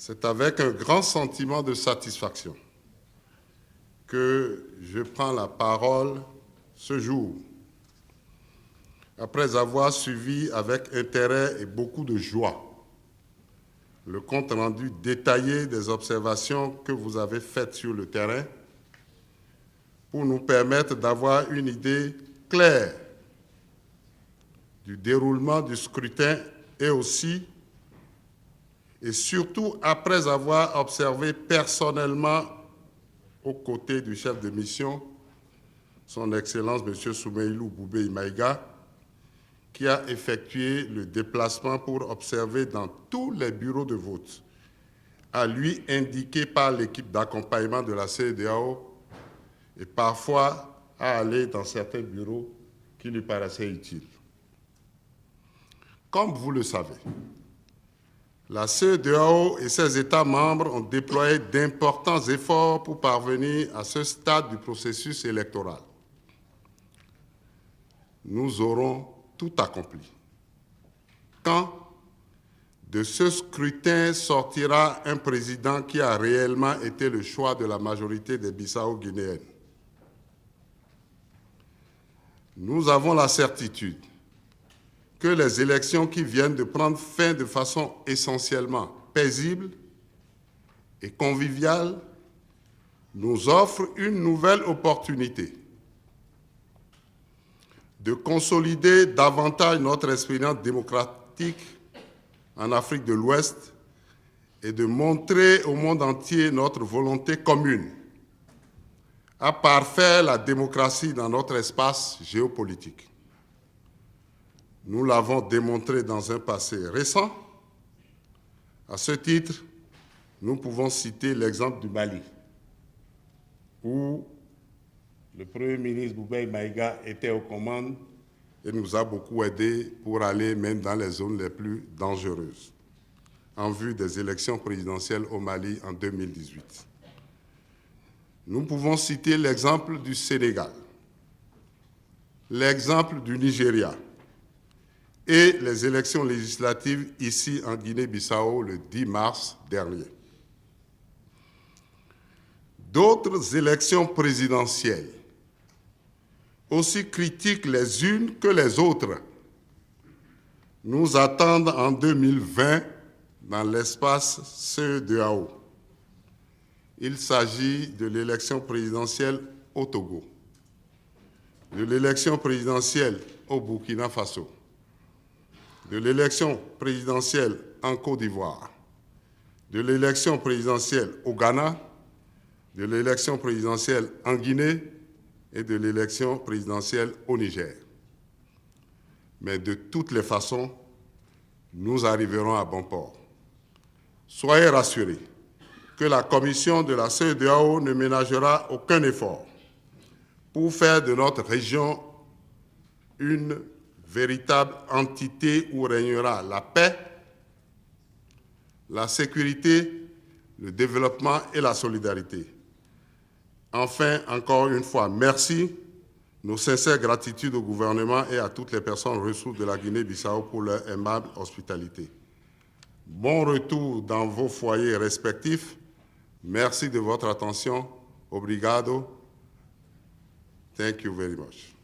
C'est avec un grand sentiment de satisfaction que je prends la parole ce jour, après avoir suivi avec intérêt et beaucoup de joie le compte-rendu détaillé des observations que vous avez faites sur le terrain pour nous permettre d'avoir une idée claire du déroulement du scrutin et aussi et surtout après avoir observé personnellement aux côtés du chef de mission, son Excellence M. Soumeilou Boubèye Maïga, qui a effectué le déplacement pour observer dans tous les bureaux de vote, à lui indiqué par l'équipe d'accompagnement de la CEDEAO et parfois à aller dans certains bureaux qui lui paraissaient utiles. Comme vous le savez, la CEDEAO et ses États membres ont déployé d'importants efforts pour parvenir à ce stade du processus électoral. Nous aurons tout accompli. Quand de ce scrutin sortira un président qui a réellement été le choix de la majorité des Bissau-Guinéennes. Nous avons la certitude que les élections qui viennent de prendre fin de façon essentiellement paisible et conviviale nous offrent une nouvelle opportunité de consolider davantage notre expérience démocratique en Afrique de l'Ouest et de montrer au monde entier notre volonté commune à parfaire la démocratie dans notre espace géopolitique. Nous l'avons démontré dans un passé récent. À ce titre, nous pouvons citer l'exemple du Mali, où le Premier ministre Boubèye Maïga était aux commandes et nous a beaucoup aidés pour aller même dans les zones les plus dangereuses, en vue des élections présidentielles au Mali en 2018. Nous pouvons citer l'exemple du Sénégal, l'exemple du Nigeria, et les élections législatives ici en Guinée-Bissau le 10 mars dernier. D'autres élections présidentielles, aussi critiques les unes que les autres, nous attendent en 2020 dans l'espace CEDEAO. Il s'agit de l'élection présidentielle au Togo, de l'élection présidentielle au Burkina Faso, de l'élection présidentielle en Côte d'Ivoire, de l'élection présidentielle au Ghana, de l'élection présidentielle en Guinée et de l'élection présidentielle au Niger. Mais de toutes les façons, nous arriverons à bon port. Soyez rassurés que la commission de la CEDEAO ne ménagera aucun effort pour faire de notre région une véritable entité où régnera la paix, la sécurité, le développement et la solidarité. Enfin, encore une fois, merci, nos sincères gratitudes au gouvernement et à toutes les personnes ressources de la Guinée-Bissau pour leur aimable hospitalité. Bon retour dans vos foyers respectifs. Merci de votre attention. Obrigado. Thank you very much.